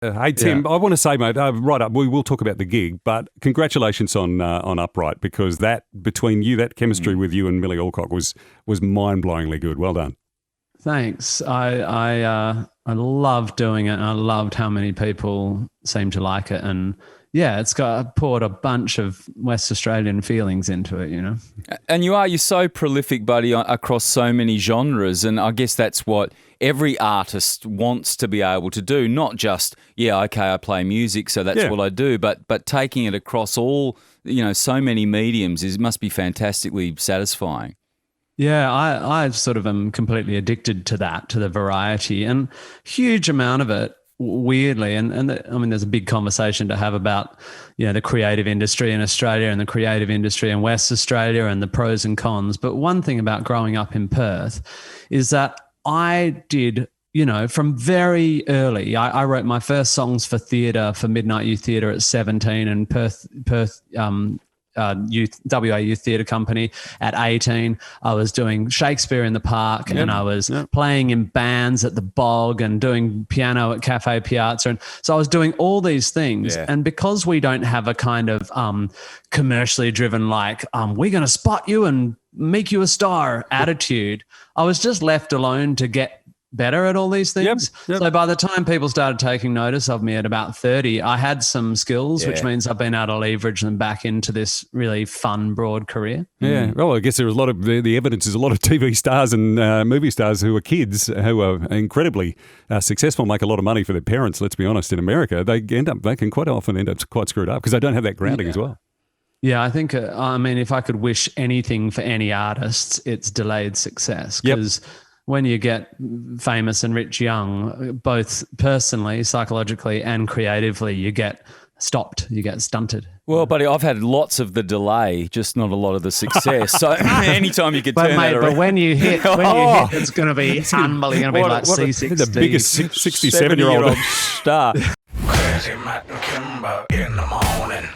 Hey, Tim, I want to say, mate, right up, we will talk about the gig, but congratulations on Upright, because that, between you, that chemistry with you and Millie Alcock was mind-blowingly good. Well done. Thanks. I loved doing it, and I loved how many people seemed to like it. And yeah, it's poured a bunch of West Australian feelings into it, you know. And you're so prolific, buddy, across so many genres, and I guess that's what every artist wants to be able to do. Not just, I play music, so that's what I do, but taking it across all, so many mediums must be fantastically satisfying. Yeah, I sort of am completely addicted to that, to the variety, and huge amount of it. Weirdly, there's a big conversation to have about, the creative industry in Australia and the creative industry in West Australia and the pros and cons. But one thing about growing up in Perth is that I did, from very early, I wrote my first songs for theatre, for Midnight Youth Theatre at 17, and Perth WA Youth Theatre Company at 18. I was doing Shakespeare in the Park, and I was playing in bands at the Bog and doing piano at Cafe Piazza. And so I was doing all these things. Yeah. And because we don't have a kind of commercially driven, we're going to spot you and make you a star attitude, I was just left alone to get better at all these things. Yep. So by the time people started taking notice of me at about 30, I had some skills, which means I've been able to leverage them back into this really fun, broad career. Yeah. Well, I guess there was a lot of the evidence is a lot of TV stars and movie stars who are kids who are incredibly successful, make a lot of money for their parents. Let's be honest, in America, they can quite often end up quite screwed up because they don't have that grounding as well. Yeah, I think, if I could wish anything for any artists, it's delayed success, because when you get famous and rich young, both personally, psychologically, and creatively, you get stopped, you get stunted. Well, buddy, I've had lots of the delay, just not a lot of the success. So anytime you could turn that around. But when you hit, it's going to be unbelievable. Going to be like C60. The biggest 67-year-old star. Crazy Matt and Kimber in the morning.